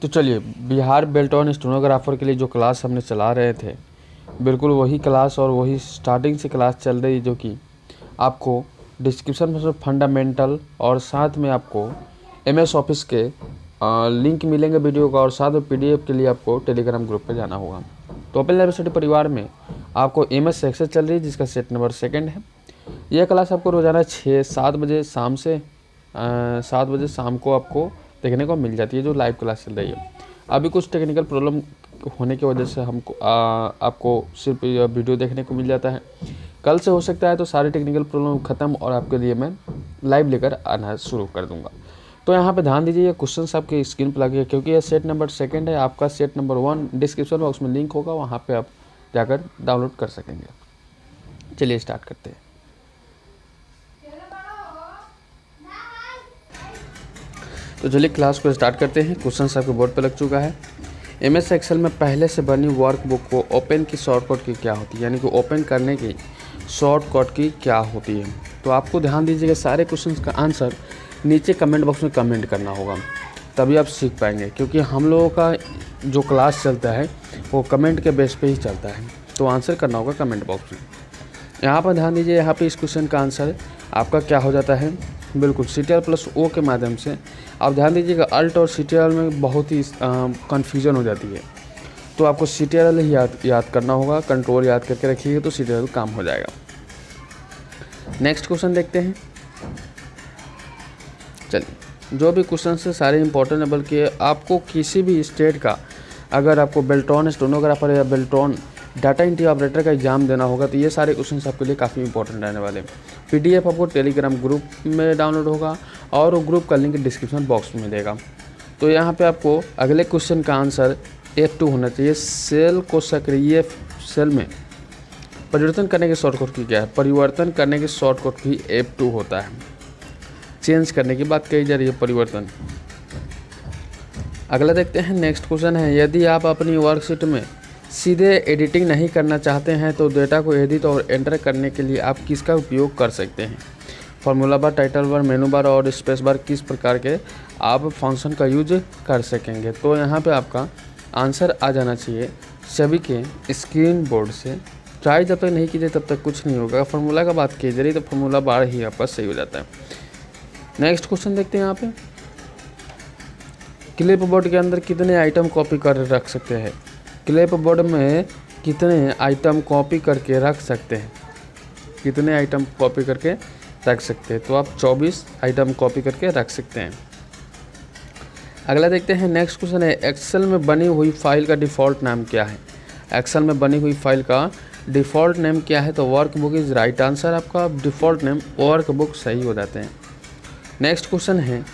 तो चलिए, बिहार बेल्टॉन स्टेनोग्राफर के लिए जो क्लास हमने चला रहे थे, बिल्कुल वही क्लास और वही स्टार्टिंग से क्लास चल रही है, जो कि आपको डिस्क्रिप्शन में फंडामेंटल और साथ में आपको MS ऑफिस के लिंक मिलेंगे वीडियो का, और साथ में PDF के लिए आपको टेलीग्राम ग्रुप पे जाना होगा। तो ओपन लाइब्रेरी परिवार में आपको MS एक्सेस चल रही है, जिसका सेट नंबर 2 है। यह क्लास आपको रोज़ाना 6-7 बजे शाम से 7 बजे शाम को आपको देखने को मिल जाती है, जो लाइव क्लास चल रही है। अभी कुछ टेक्निकल प्रॉब्लम होने की वजह से हमको आपको सिर्फ वीडियो देखने को मिल जाता है। कल से हो सकता है तो सारी टेक्निकल प्रॉब्लम ख़त्म और आपके लिए मैं लाइव लेकर आना शुरू कर दूंगा। तो यहाँ पे ध्यान दीजिए, ये क्वेश्चन आपके स्क्रीन पर लगे, क्योंकि ये सेट नंबर 2 है। आपका सेट नंबर 1 डिस्क्रिप्शन बॉक्स में लिंक होगा, वहाँ पर आप जाकर डाउनलोड कर सकेंगे। चलिए स्टार्ट करते हैं। तो चलिए क्लास को स्टार्ट करते हैं। क्वेश्चन आपके बोर्ड पर लग चुका है। MS एक्सेल में पहले से बनी वर्कबुक को ओपन की शॉर्टकट की क्या होती है, यानी कि ओपन करने की शॉर्टकट की क्या होती है। तो आपको ध्यान दीजिएगा, सारे क्वेश्चन का आंसर नीचे कमेंट बॉक्स में कमेंट करना होगा, तभी आप सीख पाएंगे। क्योंकि हम लोगों का जो क्लास चलता है वो कमेंट के बेस पे ही चलता है, तो आंसर करना होगा कमेंट बॉक्स में। यहाँ पर ध्यान दीजिए, यहाँ पे इस क्वेश्चन का आंसर आपका क्या हो जाता है, बिल्कुल CTRL+O के माध्यम से। आप ध्यान दीजिएगा, अल्ट और CTRL में बहुत ही कन्फ्यूजन हो जाती है, तो आपको CTRL ही याद करना होगा। कंट्रोल याद करके रखिएगा तो CTRL काम हो जाएगा। नेक्स्ट क्वेश्चन देखते हैं। चलिए, जो भी क्वेश्चन से सारे इंपॉर्टेंट है, बल्कि आपको किसी भी स्टेट का अगर आपको बेल्टॉन स्टेनोग्राफर या बेल्टॉन डाटा एंट्री ऑपरेटर का एग्जाम देना होगा, तो ये सारे क्वेश्चन आपके लिए काफ़ी इंपॉर्टेंट रहने वाले हैं। PDF आपको टेलीग्राम ग्रुप में डाउनलोड होगा, और वो ग्रुप का लिंक डिस्क्रिप्शन बॉक्स में मिलेगा। तो यहाँ पे आपको अगले क्वेश्चन का आंसर F2 होना चाहिए। सेल को सक्रिय सेल में परिवर्तन करने की शॉर्टकट की क्या है। परिवर्तन करने की शॉर्टकट भी F2 होता है। चेंज करने की बात कही जा रही है, परिवर्तन। अगला देखते हैं। नेक्स्ट क्वेश्चन है, यदि आप अपनी वर्कशीट में सीधे एडिटिंग नहीं करना चाहते हैं तो डेटा को एडिट और एंटर करने के लिए आप किसका उपयोग कर सकते हैं। फार्मूला बार, टाइटल बार, मेनू बार और स्पेस बार, किस प्रकार के आप फंक्शन का यूज कर सकेंगे। तो यहाँ पे आपका आंसर आ जाना चाहिए सभी के स्क्रीन बोर्ड से। ट्राई जब तक नहीं कीजिए तब तक कुछ नहीं होगा। फार्मूला का बात की जा रही तो फार्मूला बार ही आपका सही हो जाता है। नेक्स्ट क्वेश्चन देखते हैं। यहाँ पे क्लिप बोर्ड के अंदर कितने आइटम कॉपी कर रख सकते हैं। क्लिप बोर्ड में कितने आइटम कॉपी करके रख सकते हैं, कितने आइटम कॉपी करके रख सकते हैं। तो आप 24 आइटम कॉपी करके रख सकते हैं। अगला देखते हैं। नेक्स्ट क्वेश्चन है, एक्सेल में बनी हुई फाइल का डिफ़ॉल्ट नाम क्या है। एक्सेल में बनी हुई फाइल का डिफ़ॉल्ट नेम क्या है। तो वर्कबुक इज़ राइट आंसर। आपका डिफ़ॉल्ट नेम वर्कबुक सही हो जाते हैं। नेक्स्ट क्वेश्चन है,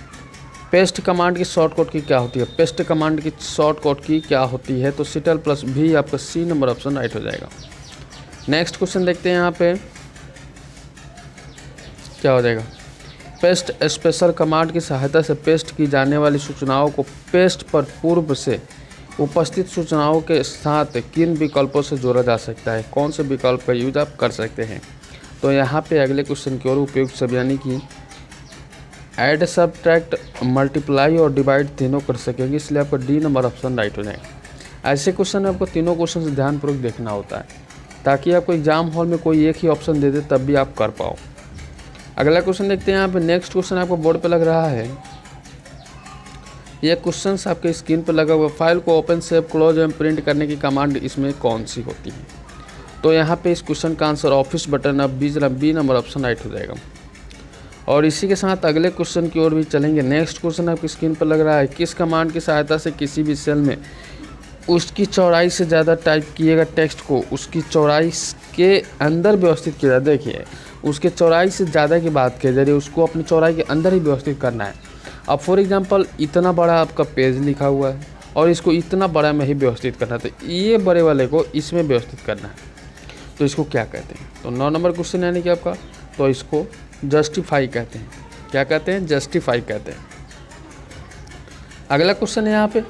पेस्ट कमांड की शॉर्टकट की क्या होती है। पेस्ट कमांड की शॉर्टकट की क्या होती है। तो CTRL+V आपका C नंबर ऑप्शन राइट हो जाएगा। नेक्स्ट क्वेश्चन देखते हैं। यहाँ पे क्या हो जाएगा। पेस्ट स्पेशल कमांड की सहायता से पेस्ट की जाने वाली सूचनाओं को पेस्ट पर पूर्व से उपस्थित सूचनाओं के साथ किन विकल्पों से जोड़ा जा सकता है। कौन से विकल्प का यूज आप कर सकते हैं। तो यहाँ पे अगले क्वेश्चन की ओर उपयुक्त सब, यानी कि ऐड, सब्ट्रैक्ट, मल्टीप्लाई और डिवाइड तीनों कर सकेंगे, इसलिए आपका D नंबर ऑप्शन राइट हो जाएगा। ऐसे क्वेश्चन में आपको तीनों क्वेश्चन से ध्यानपूर्वक देखना होता है, ताकि आपको एग्जाम हॉल में कोई एक ही ऑप्शन दे दे तब भी आप कर पाओ। अगला क्वेश्चन देखते हैं। यहाँ पे नेक्स्ट क्वेश्चन आपको बोर्ड पे लग रहा है। ये क्वेश्चन आपके स्क्रीन पर लगा हुआ। फाइल को ओपन, सेव, क्लोज एवं प्रिंट करने की कमांड इसमें कौन सी होती है। तो यहाँ पे इस क्वेश्चन का आंसर ऑफिस बटन अब B नंबर ऑप्शन राइट हो जाएगा। और इसी के साथ अगले क्वेश्चन की ओर भी चलेंगे। नेक्स्ट क्वेश्चन आपकी स्क्रीन पर लग रहा है, किस कमांड की सहायता से किसी भी सेल में उसकी चौड़ाई से ज़्यादा टाइप किए गए टेक्स्ट को उसकी चौड़ाई के अंदर व्यवस्थित किया जाए। देखिए, उसके चौड़ाई से ज़्यादा की बात की जा रही है, उसको अपनी चौड़ाई के अंदर ही व्यवस्थित करना है। अब फॉर एग्जांपल इतना बड़ा आपका पेज लिखा हुआ है और इसको इतना बड़ा में ही व्यवस्थित करना है, तो ये बड़े वाले को इसमें व्यवस्थित करना है, तो इसको क्या कहते हैं। तो 9 नंबर क्वेश्चन यानी कि आपका, तो इसको जस्टिफाई कहते हैं। क्या कहते हैं, जस्टिफाई कहते हैं। अगला क्वेश्चन है यहाँ पे,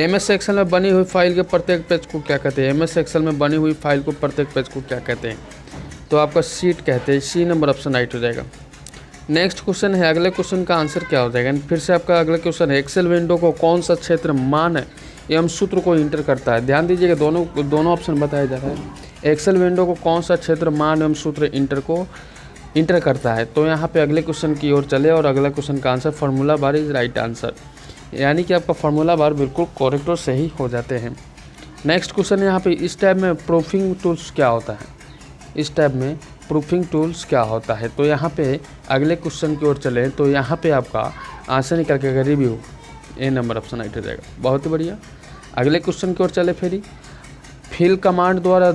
MS एक्सेल में बनी हुई फाइल के प्रत्येक पेज को क्या कहते हैं। MS एक्सेल में बनी हुई फाइल को प्रत्येक पेज को क्या कहते हैं। तो आपका शीट कहते हैं। C नंबर ऑप्शन राइट हो जाएगा। नेक्स्ट क्वेश्चन है, अगले क्वेश्चन का आंसर क्या हो जाएगा। फिर से आपका अगला क्वेश्चन है, एक्सेल विंडो को कौन सा क्षेत्र मान एवं सूत्र को इंटर करता है। ध्यान दीजिएगा, दोनों ऑप्शन बताया जा रहा है। एक्सेल विंडो को कौन सा क्षेत्र मान एवं सूत्र इंटर करता है। तो यहाँ पे अगले क्वेश्चन की ओर चले और अगला क्वेश्चन का answer formula bar is right answer, यानी कि आपका फार्मूला बार बिल्कुल करेक्ट और सही हो जाते हैं। नेक्स्ट क्वेश्चन है यहाँ पे, इस टैब में प्रूफिंग टूल्स क्या होता है। इस टैब में प्रूफिंग टूल्स क्या होता है। तो यहाँ पे अगले क्वेश्चन की ओर चले तो यहाँ पे आपका आंसर निकल के रिव्यू ए नंबर ऑप्शन राइट हो जाएगा। बहुत ही बढ़िया। अगले क्वेश्चन की ओर चले फिल कमांड द्वारा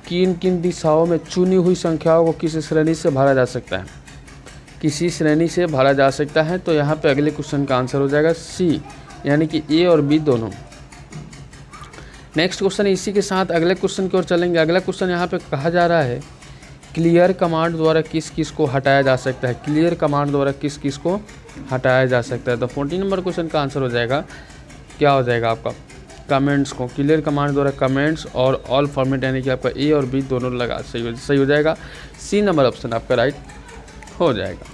किन किन दिशाओं में चुनी हुई संख्याओं को किसी श्रेणी से भरा जा सकता है। किसी श्रेणी से भरा जा सकता है। तो यहाँ पे अगले क्वेश्चन का आंसर हो जाएगा सी, यानी कि ए और बी दोनों। नेक्स्ट क्वेश्चन इसी के साथ अगले क्वेश्चन की ओर चलेंगे। अगला क्वेश्चन यहाँ पे कहा जा रहा है, क्लियर कमांड द्वारा किस किस को हटाया जा सकता है। क्लियर कमांड द्वारा किस किस को हटाया जा सकता है। तो 14 नंबर क्वेश्चन का आंसर हो जाएगा, क्या हो जाएगा आपका, कमेंट्स को। क्लियर कमांड द्वारा कमेंट्स और ऑल फॉर्मेट, यानी कि आपका ए और बी दोनों लगा सही हो जाएगा। सी नंबर ऑप्शन आपका राइट हो जाएगा।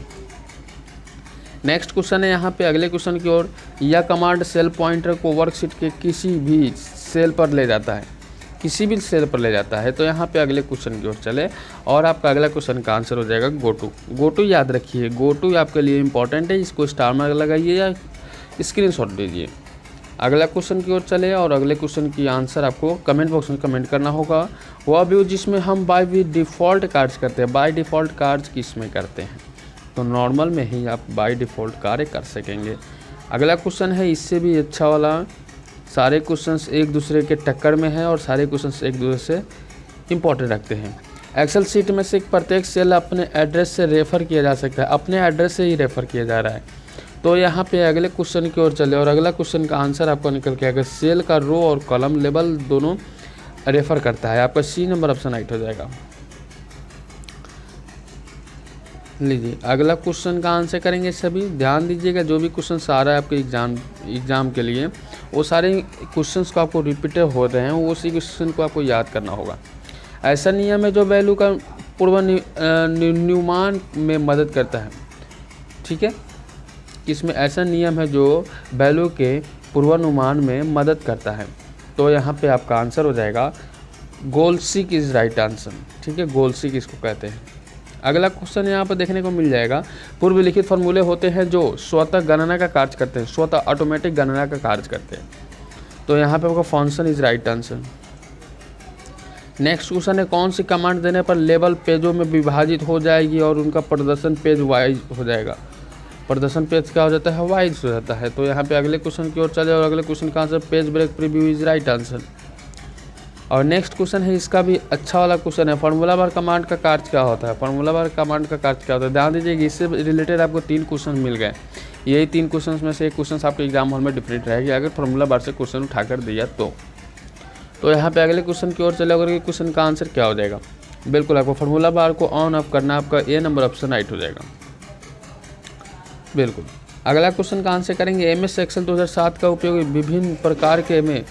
नेक्स्ट क्वेश्चन है यहाँ पे अगले क्वेश्चन की ओर, यह कमांड सेल पॉइंटर को वर्कशीट के किसी भी सेल पर ले जाता है। किसी भी सेल पर ले जाता है। तो यहाँ पे अगले क्वेश्चन की ओर चले और आपका अगला क्वेश्चन का आंसर हो जाएगा गोटू याद रखिए, गोटू आपके लिए इंपॉर्टेंट है। इसको स्टार मार्क लगाइए या स्क्रीनशॉट दीजिए। अगला क्वेश्चन की ओर चले और अगले क्वेश्चन की आंसर आपको कमेंट बॉक्स में कमेंट करना होगा। वह व्यू जिसमें हम बाय डिफ़ॉल्ट कार्ड्स करते हैं। बाय डिफ़ॉल्ट कार्ड्स किस में करते हैं। तो नॉर्मल में ही आप बाय डिफ़ॉल्ट कार्य कर सकेंगे। अगला क्वेश्चन है इससे भी अच्छा वाला, सारे क्वेश्चंस एक दूसरे के टक्कर में हैं और सारे क्वेश्चंस एक दूसरे से इंपॉर्टेंट रखते हैं। एक्सेल सीट में से प्रत्येक सेल अपने एड्रेस से रेफ़र किया जा सकता है। अपने एड्रेस से ही रेफ़र किया जा रहा है। तो यहाँ पे अगले क्वेश्चन की ओर चले और अगला क्वेश्चन का आंसर आपको निकल के आएगा, सेल का रो और कॉलम लेवल दोनों रेफ़र करता है। आपका सी नंबर ऑप्शन राइट हो जाएगा। लीजिए अगला क्वेश्चन का आंसर करेंगे सभी। ध्यान दीजिएगा, जो भी क्वेश्चन आ रहा है आपके एग्ज़ाम के लिए, वो सारे क्वेश्चंस को आपको रिपीटेड हो रहे हैं, वो उसी क्वेश्चन को आपको याद करना होगा। ऐसा नियम है जो वैल्यू का पूर्वानुमान में मदद करता है। ठीक है, इसमें ऐसा नियम है जो वैल्यू के पूर्वानुमान में मदद करता है। तो यहाँ पे आपका आंसर हो जाएगा गोलसीक इज़ राइट आंसर। ठीक है, गोलसीक इसको कहते हैं। अगला क्वेश्चन यहाँ पर देखने को मिल जाएगा, पूर्व लिखित फार्मूले होते हैं जो स्वतः गणना का कार्य करते हैं। स्वतः ऑटोमेटिक गणना का कार्य करते हैं। तो यहाँ पे आपका function is right answer. Next question है, कौन सी कमांड देने पर लेबल पेजों में विभाजित हो जाएगी और उनका प्रदर्शन पेज वाइज हो जाएगा। प्रदर्शन पेज क्या हो जाता है, वाइज हो जाता है। तो यहाँ पे अगले क्वेश्चन की ओर चले और अगले क्वेश्चन का answer page break preview is right answer. और नेक्स्ट क्वेश्चन है, इसका भी अच्छा वाला क्वेश्चन है, फार्मूला बार कमांड का कार्य क्या होता है। फार्मूला बार कमांड का कार्य क्या होता है। ध्यान दीजिए, इससे रिलेटेड आपको 3 क्वेश्चन मिल गए। यही 3 क्वेश्चन में से एक क्वेश्चन आपके एग्जाम हॉल में डिफरेंट रहेगी अगर फार्मूला बार से क्वेश्चन उठाकर दिया तो यहाँ पे अगले क्वेश्चन की ओर चले अगर ये क्वेश्चन का आंसर क्या हो जाएगा। बिल्कुल आपको फार्मूला बार को ऑन ऑफ करना, आपका ए नंबर ऑप्शन राइट हो जाएगा। बिल्कुल अगला क्वेश्चन का आंसर करेंगे, MS एक्सेल 2007 का उपयोग विभिन्न प्रकार के में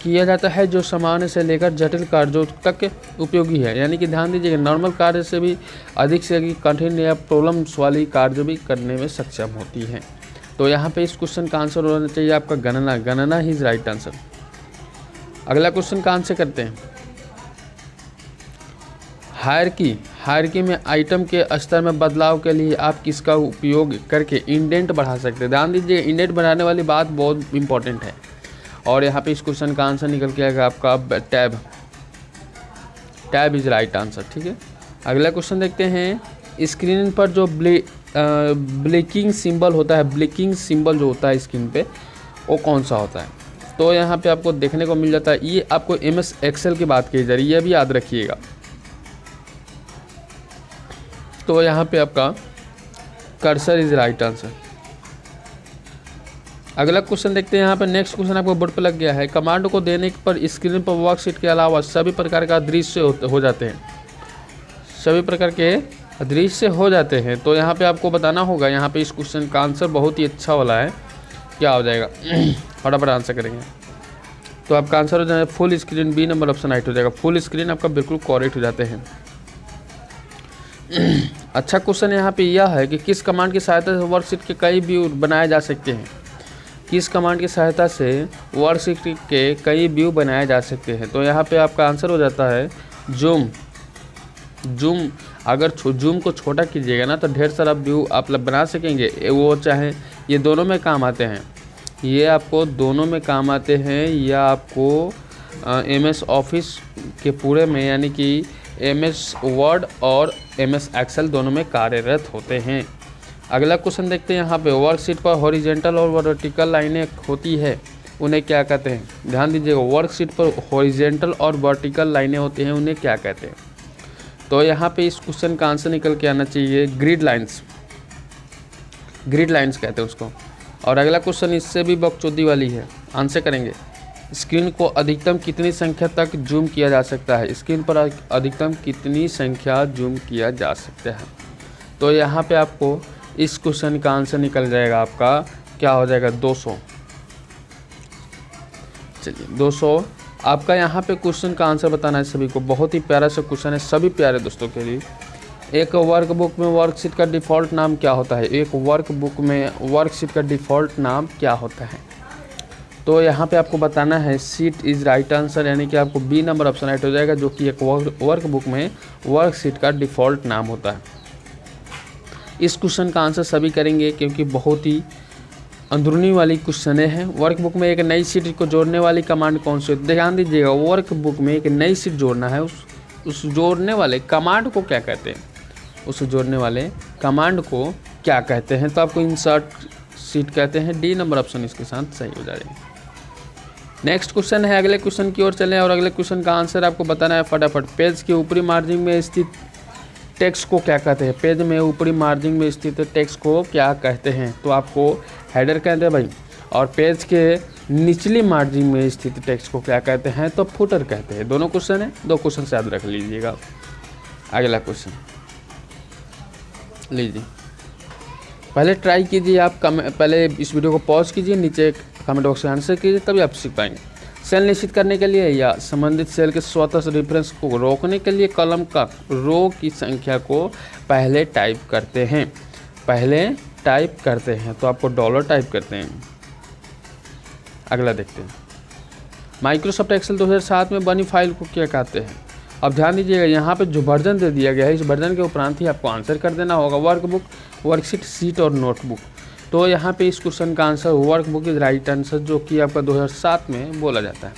किया जाता है जो सामान्य से लेकर जटिल कार्यों तक उपयोगी है। यानी कि ध्यान दीजिएगा, नॉर्मल कार्य से भी अधिक से अधिक कठिन या प्रॉब्लम्स वाली कार्य भी करने में सक्षम होती है। तो यहाँ पे इस क्वेश्चन का आंसर होना चाहिए आपका गणना ही इज राइट आंसर। अगला क्वेश्चन का आंसर करते हैं, हायरकी में आइटम के स्तर में बदलाव के लिए आप किसका उपयोग करके इंडेंट बढ़ा सकते हैं। ध्यान दीजिए, इंडेंट बढ़ाने वाली बात बहुत इंपॉर्टेंट है। और यहाँ पे इस क्वेश्चन का आंसर निकल के आएगा आपका टैब इज राइट आंसर। ठीक है, अगला क्वेश्चन देखते हैं, स्क्रीन पर जो ब्लिंकिंग सिंबल होता है, ब्लिंकिंग सिंबल जो होता है स्क्रीन पे, वो कौन सा होता है। तो यहाँ पे आपको देखने को मिल जाता है, ये आपको MS एक्सेल की बात की जा रही है, ये भी याद रखिएगा। तो यहाँ पे आपका कर्सर इज राइट आंसर। अगला क्वेश्चन देखते हैं, यहाँ पर नेक्स्ट क्वेश्चन आपको बोर्ड पर लग गया है, कमांड को देने पर स्क्रीन पर वर्कशीट के अलावा सभी प्रकार का दृश्य हो जाते हैं। सभी प्रकार के दृश्य हो जाते हैं। तो यहाँ पे आपको बताना होगा, यहाँ पे इस क्वेश्चन का आंसर बहुत ही अच्छा वाला है, क्या हो जाएगा फटाफट आंसर करेंगे। तो आपका आंसर हो जाएगा full screen, B number option right हो जाएगा। फुल स्क्रीन आपका बिल्कुल करेक्ट हो जाते हैं। अच्छा क्वेश्चन यहाँ पे यह है कि किस कमांड की सहायता से वर्कशीट के कई व्यू बनाए जा सकते हैं। किस कमांड की सहायता से वर्कशीट के कई व्यू बनाए जा सकते हैं। तो यहाँ पे आपका आंसर हो जाता है जूम। अगर जूम को छोटा कीजिएगा ना तो ढेर सारा व्यू आप बना सकेंगे। वो चाहे ये दोनों में काम आते हैं, ये आपको दोनों में काम आते हैं, या आपको MS ऑफिस के पूरे में यानी कि MS वर्ड और MS एक्सेल दोनों में कार्यरत होते हैं। अगला क्वेश्चन देखते हैं। यहाँ पे वर्कशीट पर हॉरिजेंटल और वर्टिकल लाइनें होती है, उन्हें क्या कहते हैं। ध्यान दीजिएगा, वर्कशीट पर हॉरिजेंटल और वर्टिकल लाइनें होती हैं, उन्हें क्या कहते हैं। तो यहाँ पे इस क्वेश्चन का आंसर निकल के आना चाहिए ग्रिड लाइंस कहते हैं उसको। और अगला क्वेश्चन इससे भी बकचोदी वाली है, आंसर करेंगे। स्क्रीन को अधिकतम कितनी संख्या तक जूम किया जा सकता है। स्क्रीन पर अधिकतम कितनी संख्या जूम किया जा सकता है। तो यहाँ पे आपको इस क्वेश्चन का आंसर निकल जाएगा, आपका क्या हो जाएगा 200। चलिए 200 आपका यहाँ पे क्वेश्चन का आंसर बताना है सभी को। बहुत ही प्यारा सा क्वेश्चन है सभी प्यारे दोस्तों के लिए। एक वर्कबुक में वर्कशीट का डिफ़ॉल्ट नाम क्या होता है। एक वर्कबुक में वर्कशीट का डिफ़ॉल्ट नाम क्या होता है। तो यहाँ पे आपको बताना है सीट इज़ राइट आंसर, यानी कि आपको बी नंबर ऑप्शन राइट हो जाएगा, जो कि एक वर्कबुक में वर्कशीट का डिफ़ॉल्ट नाम होता है। इस क्वेश्चन का आंसर सभी करेंगे क्योंकि बहुत ही अंदरूनी वाली क्वेश्चन है। वर्कबुक में एक नई सीट को जोड़ने वाली कमांड कौन सी होती है। ध्यान दीजिएगा, वर्कबुक में एक नई सीट जोड़ना है, उस जोड़ने वाले कमांड को क्या कहते हैं। उस जोड़ने वाले कमांड को क्या कहते हैं। तो आपको इंसर्ट सीट कहते हैं। डी नंबर ऑप्शन इसके साथ सही हो जाएगा। नेक्स्ट क्वेश्चन है, अगले क्वेश्चन की ओर चलें और अगले क्वेश्चन का आंसर आपको बताना है फटाफट। पेज के ऊपरी मार्जिन में स्थित टेक्स्ट को क्या कहते हैं। पेज में ऊपरी मार्जिन में स्थित टेक्स्ट को क्या कहते हैं। तो आपको हेडर कहते हैं भाई, और पेज के निचली मार्जिन में स्थित टेक्स्ट को क्या कहते हैं। तो फुटर कहते हैं। दोनों क्वेश्चन है, दो क्वेश्चन से याद रख लीजिएगा। अगला क्वेश्चन लीजिए, पहले ट्राई कीजिए आप। पहले इस वीडियो को पॉज कीजिए, नीचे कमेंट बॉक्स में आंसर कीजिए, तभी आप सीख पाएंगे। सेल निश्चित करने के लिए या संबंधित सेल के स्वतः रेफरेंस को रोकने के लिए कॉलम का रो की संख्या को पहले टाइप करते हैं। तो आपको डॉलर टाइप करते हैं। अगला देखते हैं, माइक्रोसॉफ्ट एक्सेल 2007 में बनी फाइल को क्या कहते हैं। अब ध्यान दीजिएगा, यहाँ पे जो वर्जन दे दिया गया है, इस वर्जन के उपरांत ही आपको आंसर कर देना होगा। वर्कबुक, वर्कशीट, सीट और नोटबुक। तो यहाँ पे इस क्वेश्चन का answer workbook is right answer, जो कि आपका 2007 में बोला जाता है।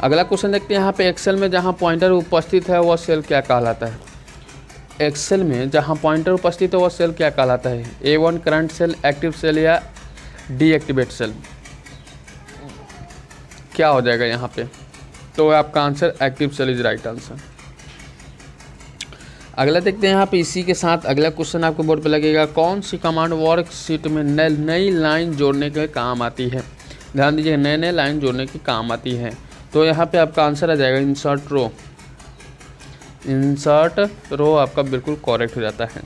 अगला क्वेश्चन देखते हैं। यहाँ पे एक्सेल में जहाँ पॉइंटर उपस्थित है वह सेल क्या कहलाता है। एक्सेल में जहाँ पॉइंटर उपस्थित है वह सेल क्या कहलाता है। A1 current cell, active cell या डीएक्टिवेट सेल। क्या हो जाएगा यहाँ पे। तो आपका answer active cell is right answer. अगला देखते हैं। यहाँ पे इसी के साथ अगला क्वेश्चन आपको बोर्ड पे लगेगा, कौन सी कमांड वर्कशीट में नई लाइन जोड़ने के काम आती है। ध्यान दीजिए, नए लाइन जोड़ने के काम आती है। तो यहाँ पे आपका आंसर आ जाएगा इंसर्ट रो आपका बिल्कुल करेक्ट हो जाता है।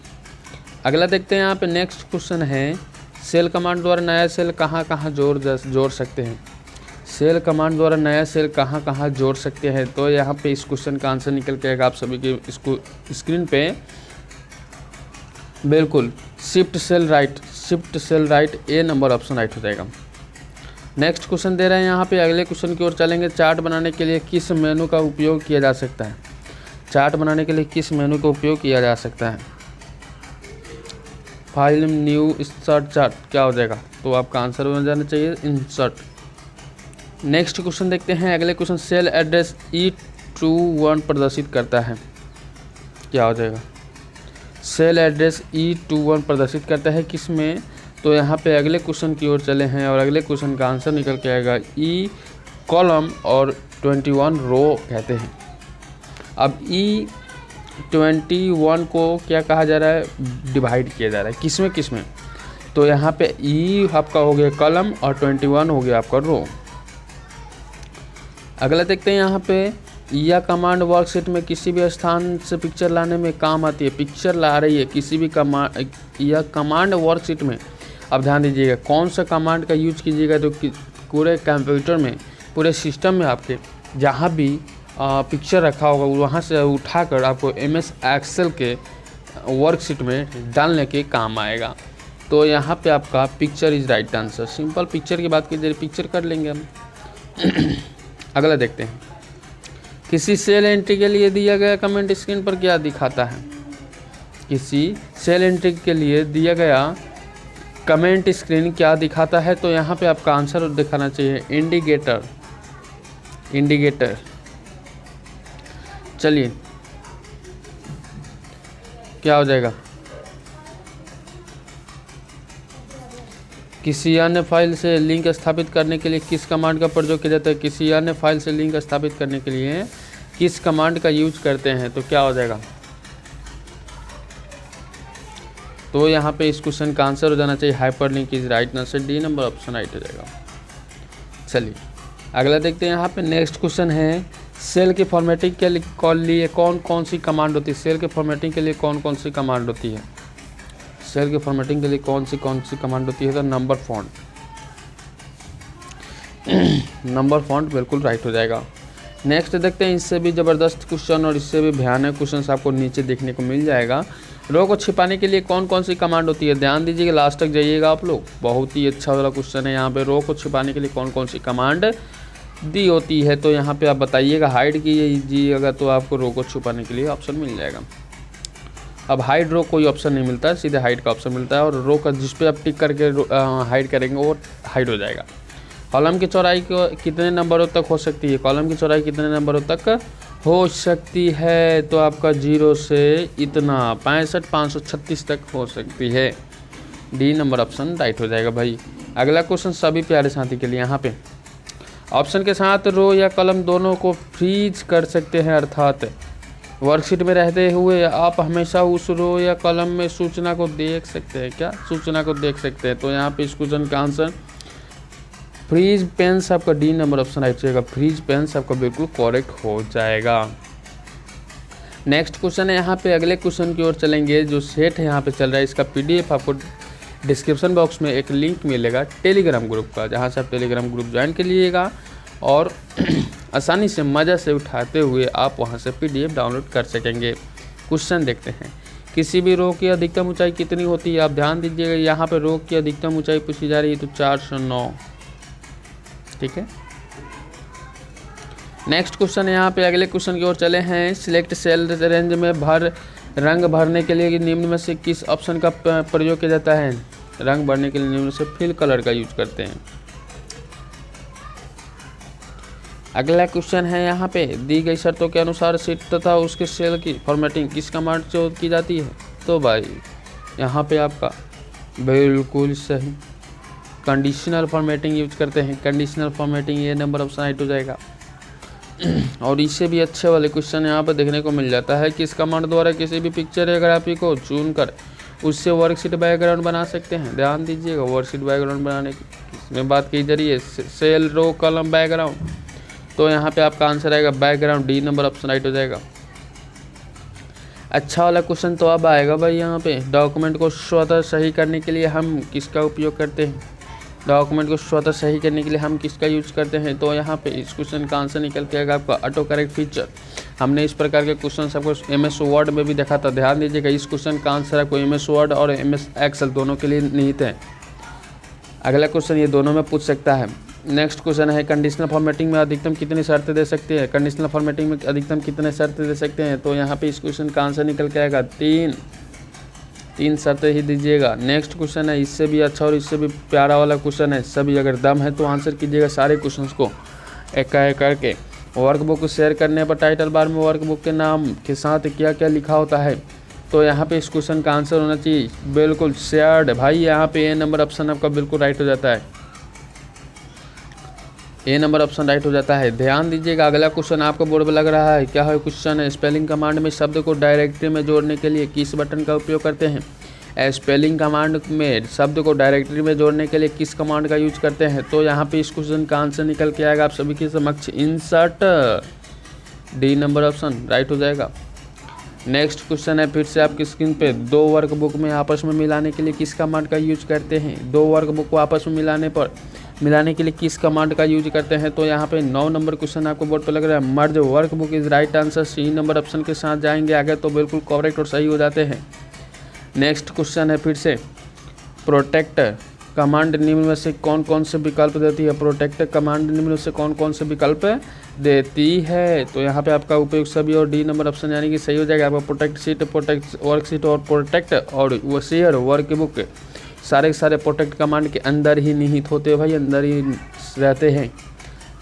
अगला देखते हैं। यहाँ पे नेक्स्ट क्वेश्चन है, सेल कमांड द्वारा नया सेल कहाँ जोड़ सकते हैं। सेल कमांड द्वारा नया सेल कहाँ जोड़ सकते हैं। तो यहाँ पे इस क्वेश्चन का आंसर निकल के आएगा आप सभी के इसको स्क्रीन पे। बिल्कुल शिफ्ट सेल राइट, ए नंबर ऑप्शन राइट हो जाएगा। नेक्स्ट क्वेश्चन दे रहे हैं यहाँ पे। अगले क्वेश्चन की ओर चलेंगे। चार्ट बनाने के लिए किस मेनू का उपयोग किया जा सकता है। चार्ट बनाने के लिए किस मेनू का उपयोग किया जा सकता है। File, new, insert, chart. क्या हो जाएगा। तो आपका आंसर हो जाना चाहिए इंसर्ट। नेक्स्ट क्वेश्चन देखते हैं। अगले क्वेश्चन, सेल एड्रेस E21 प्रदर्शित करता है। क्या हो जाएगा। सेल एड्रेस E21 प्रदर्शित करता है किस में। तो यहाँ पे अगले क्वेश्चन की ओर चले हैं और अगले क्वेश्चन का आंसर निकल के आएगा E कॉलम और 21 रो कहते हैं। अब E21 को क्या कहा जा रहा है, डिवाइड किया जा रहा है किस में। तो यहाँ पे E आपका हो गया कॉलम और 21 हो गया आपका रो। अगला देखते हैं। यहाँ पे यह कमांड वर्कशीट में किसी भी स्थान से पिक्चर लाने में काम आती है। पिक्चर ला रही है किसी भी कमांड, यह कमांड वर्कशीट में। अब ध्यान दीजिएगा, कौन सा कमांड का यूज कीजिएगा। तो पूरे कंप्यूटर में, पूरे सिस्टम में आपके जहाँ भी पिक्चर रखा होगा वहाँ से उठाकर आपको MS एक्सेल के वर्कशीट में डालने के काम आएगा। तो यहाँ पे आपका picture is right answer. Simple picture की बात कीजिए, पिक्चर कर लेंगे हम। अगला देखते हैं, किसी सेल एंट्री के लिए दिया गया कमेंट स्क्रीन पर क्या दिखाता है? किसी सेल एंट्री के लिए दिया गया कमेंट स्क्रीन क्या दिखाता है? तो यहाँ पे आपका आंसर दिखाना चाहिए इंडिकेटर। इंडिकेटर। चलिए क्या हो जाएगा? किसी अन्य फाइल से लिंक स्थापित करने के लिए किस कमांड का प्रयोग किया जाता है? किसी अन्य फाइल से लिंक स्थापित करने के लिए किस कमांड का यूज करते हैं? तो क्या हो जाएगा? तो यहाँ पे इस क्वेश्चन का आंसर हो जाना चाहिए hyperlink is right answer. D number option right हो जाएगा। चलिए अगला देखते हैं। यहाँ पे नेक्स्ट क्वेश्चन है, सेल की फॉर्मेटिंग के लिए कौन कौन सी कमांड होती है? सेल के फॉर्मेटिंग के लिए कौन कौन सी कमांड होती है? सेल के फॉर्मेटिंग के लिए कौन सी कमांड होती है? तो नंबर फॉन्ट। नंबर फॉन्ट बिल्कुल राइट हो जाएगा। नेक्स्ट देखते हैं, इससे भी ज़बरदस्त क्वेश्चन और इससे भी भयानक क्वेश्चन आपको नीचे देखने को मिल जाएगा। रो को छिपाने के लिए कौन कौन सी कमांड होती है? ध्यान दीजिएगा, लास्ट तक जाइएगा आप लोग, बहुत ही अच्छा वाला क्वेश्चन है। यहाँ पे रो को छिपाने के लिए कौन कौन सी कमांड दी होती है? तो यहाँ पे आप बताइएगा। हाइड कीजिएगा तो आपको रो को छुपाने के लिए ऑप्शन मिल जाएगा। अब हाइड रो कोई ऑप्शन नहीं मिलता है, सीधे हाइड का ऑप्शन मिलता है, और रो का जिस पे आप टिक करके हाइड करेंगे वो हाइड हो जाएगा। कॉलम की चौड़ाई कितने नंबरों तक हो सकती है? कॉलम की चौड़ाई कितने नंबरों तक हो सकती है? तो आपका 0 से इतना 65 536 तक हो सकती है। डी नंबर ऑप्शन राइट हो जाएगा भाई। अगला क्वेश्चन सभी प्यारे साथी के लिए, यहाँ पे ऑप्शन के साथ रो या कलम दोनों को फ्रीज कर सकते हैं, अर्थात वर्कशीट में रहते हुए आप हमेशा उस रो या कलम में सूचना को देख सकते हैं। क्या सूचना को देख सकते हैं? तो यहाँ पे इस क्वेश्चन का आंसर फ्रीज पेंस आपका डी नंबर ऑप्शन राइट जाएगा। फ्रीज पेंस आपका बिल्कुल करेक्ट हो जाएगा। नेक्स्ट क्वेश्चन है, यहाँ पे अगले क्वेश्चन की ओर चलेंगे। जो सेट है यहाँ पे चल रहा है, इसका PDF आपको डिस्क्रिप्शन बॉक्स में एक लिंक मिलेगा टेलीग्राम ग्रुप का, जहाँ से आप टेलीग्राम ग्रुप ज्वाइन कर लीजिएगा और आसानी से मज़ा से उठाते हुए आप वहाँ से PDF डाउनलोड कर सकेंगे। क्वेश्चन देखते हैं, किसी भी रो की अधिकतम ऊंचाई कितनी होती है? आप ध्यान दीजिएगा, यहाँ पे रो की अधिकतम ऊंचाई पूछी जा रही है, तो 409। ठीक है। नेक्स्ट क्वेश्चन है, यहाँ पे अगले क्वेश्चन की ओर चले हैं। सिलेक्ट सेल रेंज में रंग भरने के लिए निम्न में से किस ऑप्शन का प्रयोग किया जाता है? रंग भरने के लिए निम्न से फिल कलर का यूज करते हैं। अगला क्वेश्चन है, यहाँ पे दी गई शर्तों के अनुसार सीट तथा उसके सेल की फॉर्मेटिंग किस कमांड से की जाती है? तो भाई यहाँ पे आपका बिल्कुल सही कंडीशनल फॉर्मेटिंग यूज करते हैं। कंडीशनल फॉर्मेटिंग ये नंबर ऑप्शन राइट हो जाएगा। और इससे भी अच्छे वाले क्वेश्चन यहाँ पर देखने को मिल जाता है, किस कमांड द्वारा किसी भी पिक्चर या ग्राफिक को चुनकर उससे वर्कशीट बैकग्राउंड बना सकते हैं। ध्यान दीजिएगा, वर्कशीट बैकग्राउंड बनाने की में बात की जा रही है, सेल रो कॉलम बैकग्राउंड। तो यहाँ पे आपका आंसर आएगा background. D number option right हो जाएगा। अच्छा वाला क्वेश्चन तो अब आएगा भाई, यहाँ पे डॉक्यूमेंट को स्वतः सही करने के लिए हम किसका उपयोग करते हैं? डॉक्यूमेंट को स्वतः सही करने के लिए हम किसका यूज करते हैं? तो यहाँ पे इस क्वेश्चन का आंसर निकल के आएगा आपका ऑटो करेक्ट फीचर। हमने इस प्रकार के क्वेश्चन आपको MS वर्ड में भी देखा था। ध्यान दीजिएगा, इस क्वेश्चन का आंसर आपको MS वर्ड और MS एक्सेल दोनों के लिए निहित है। अगला क्वेश्चन ये दोनों में पूछ सकता है। नेक्स्ट क्वेश्चन है, कंडीशनल फॉर्मेटिंग में अधिकतम कितनी शर्तें दे सकते हैं? कंडीशनल फॉर्मेटिंग में अधिकतम कितने शर्तें दे सकते हैं? तो यहाँ पे इस क्वेश्चन का आंसर निकल के आएगा तीन शर्तें ही दीजिएगा। नेक्स्ट क्वेश्चन है, इससे भी अच्छा और इससे भी प्यारा वाला क्वेश्चन है। सभी अगर दम है तो आंसर कीजिएगा सारे क्वेश्चंस को एक करके। वर्कबुक को शेयर करने पर टाइटल बार में वर्कबुक के नाम के साथ क्या क्या लिखा होता है? तो यहाँ पे इस क्वेश्चन का आंसर होना चाहिए बिल्कुल शेयर्ड। भाई यहाँ पे ए नंबर ऑप्शन आपका बिल्कुल राइट हो जाता है। ए नंबर ऑप्शन राइट हो जाता है। ध्यान दीजिएगा, अगला क्वेश्चन आपको बोर्ड पर लग रहा है। क्या है क्वेश्चन है, स्पेलिंग कमांड में शब्द को डायरेक्टरी में जोड़ने के लिए किस बटन का उपयोग करते हैं? स्पेलिंग कमांड में शब्द को डायरेक्टरी में जोड़ने के लिए किस कमांड का यूज करते हैं? तो यहाँ पे इस क्वेश्चन का आंसर निकल के आएगा आप सभी के समक्ष insert. D number option right हो जाएगा। नेक्स्ट क्वेश्चन है, फिर से आपकी स्क्रीन पे, दो वर्कबुक में आपस में मिलाने के लिए किस कमांड का यूज करते हैं? दो वर्कबुक को आपस में मिलाने पर मिलाने के लिए किस कमांड का यूज करते हैं? तो यहाँ पे 9 नंबर क्वेश्चन आपको बोर्ड पे लग रहा है, merge workbook is right answer. C number option के साथ जाएंगे आगे तो बिल्कुल करेक्ट और सही हो जाते हैं। नेक्स्ट क्वेश्चन है फिर से, प्रोटेक्ट कमांड निम्न में से कौन कौन से विकल्प देती है? प्रोटेक्ट कमांड निम्न में से कौन कौन से विकल्प देती है? तो यहाँ पे आपका उपयोग सभी और डी नंबर ऑप्शन यानी कि सही हो जाएगा आपका। प्रोटेक्ट सीट, प्रोटेक्ट वर्कशीट और प्रोटेक्ट और वो शेयर वर्कबुक सारे के सारे प्रोटेक्ट कमांड के अंदर ही निहित होते हैं भाई, अंदर ही रहते हैं।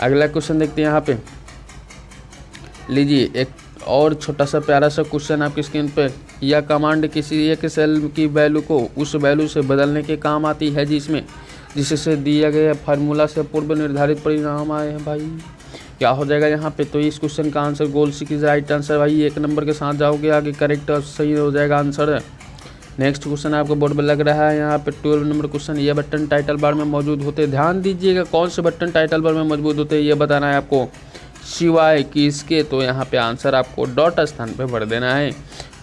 अगला क्वेश्चन देखते हैं यहाँ पे, लीजिए एक और छोटा सा प्यारा सा क्वेश्चन आपकी स्क्रीन पे। यह कमांड किसी एक सेल की वैल्यू को उस वैल्यू से बदलने के काम आती है जिससे दिया गया फार्मूला से पूर्व निर्धारित परिणाम आए हैं। भाई क्या हो जाएगा यहाँ पे? तो इस क्वेश्चन का आंसर गोल सी की राइट आंसर भाई, 1 नंबर के साथ जाओगे आगे करेक्ट और सही हो जाएगा आंसर। नेक्स्ट क्वेश्चन आपको बोर्ड पर लग रहा है यहाँ पे 12 नंबर क्वेश्चन, ये बटन टाइटल बार में मौजूद होते हैं। ध्यान दीजिएगा कौन से बटन टाइटल बार में मौजूद होते हैं ये बताना है आपको, सिवाय कि इसके। तो यहाँ पे आंसर आपको डॉट स्थान पे भर देना है।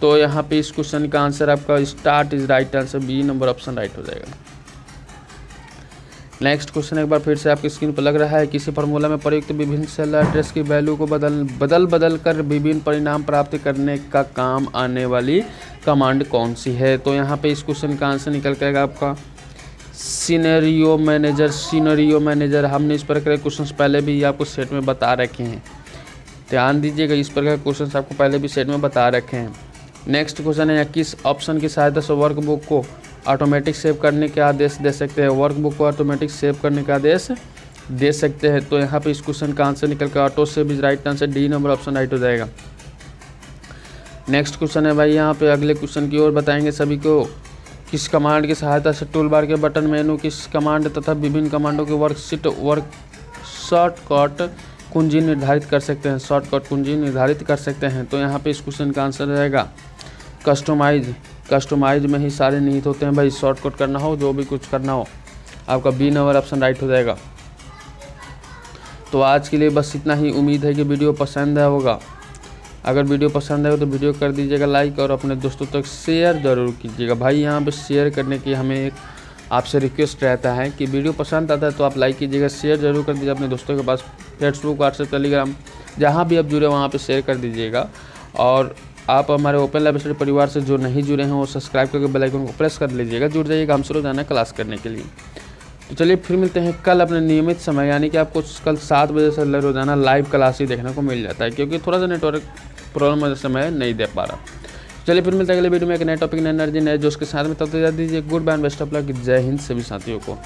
तो यहाँ पे इस क्वेश्चन का आंसर आपका start is right answer, B number option right हो जाएगा। नेक्स्ट क्वेश्चन एक बार फिर से आपकी स्क्रीन पर लग रहा है, किसी फार्मूला में प्रयुक्त विभिन्न सेल एड्रेस की वैल्यू को बदल कर विभिन्न परिणाम प्राप्त करने का काम आने वाली कमांड कौन सी है? तो यहाँ पे इस क्वेश्चन का आंसर निकल के आएगा आपका सिनेरियो मैनेजर। हमने इस प्रकार के क्वेश्चन पहले भी आपको सेट में बता रखे हैं, ध्यान दीजिएगा, इस प्रकार के क्वेश्चन आपको पहले भी सेट में बता रखे हैं। नेक्स्ट क्वेश्चन है, किस ऑप्शन की सहायता से वर्कबुक को ऑटोमेटिक सेव करने के आदेश दे सकते हैं? वर्कबुक को ऑटोमेटिक सेव करने का आदेश दे सकते हैं। तो यहाँ पे इस क्वेश्चन का आंसर निकल कर auto save is right answer, D number option right हो जाएगा। नेक्स्ट क्वेश्चन है भाई, यहाँ पे अगले क्वेश्चन की ओर बताएंगे सभी को, किस कमांड की सहायता से टूल बार के बटन मेनू किस कमांड तथा विभिन्न कमांडों के शॉर्टकट कुंजी निर्धारित कर सकते हैं? शॉर्टकट कुंजी निर्धारित कर सकते हैं। तो यहाँ पे इस क्वेश्चन का आंसर रहेगा कस्टमाइज में ही सारे निहित होते हैं भाई, शॉर्टकट करना हो जो भी कुछ करना हो आपका बी नंबर ऑप्शन राइट हो जाएगा। तो आज के लिए बस इतना ही, उम्मीद है कि वीडियो पसंद आया होगा। अगर वीडियो पसंद आए तो वीडियो कर दीजिएगा लाइक और अपने दोस्तों तक शेयर ज़रूर कीजिएगा भाई। यहाँ पे शेयर करने की हमें एक आपसे रिक्वेस्ट रहता है कि वीडियो पसंद आता है तो आप लाइक कीजिएगा, शेयर ज़रूर कर दीजिए अपने दोस्तों के पास, फेसबुक, व्हाट्सएप, टेलीग्राम जहाँ भी आप जुड़े वहाँ पे शेयर कर दीजिएगा। और आप हमारे ओपन लाइब्रेरी परिवार से जो नहीं जुड़े हैं वो सब्सक्राइब करके बेल आइकन को प्रेस कर लीजिएगा, जुड़ जाइएगा हमसे रोजाना क्लास करने के लिए। तो चलिए फिर मिलते हैं कल अपने नियमित समय, यानी कि आपको कल 7 बजे से रोजाना लाइव क्लास ही देखने को मिल जाता है, क्योंकि थोड़ा सा नेटवर्क प्रॉब्लम वजह से मैं नहीं दे पा रहा। चलिए फिर मिलते हैं अगले वीडियो में एक नए टॉपिक, नए एनर्जी, नए जोश के साथ में। तब तक दीजिए good bye, best of luck, जय हिंद सभी साथियों को।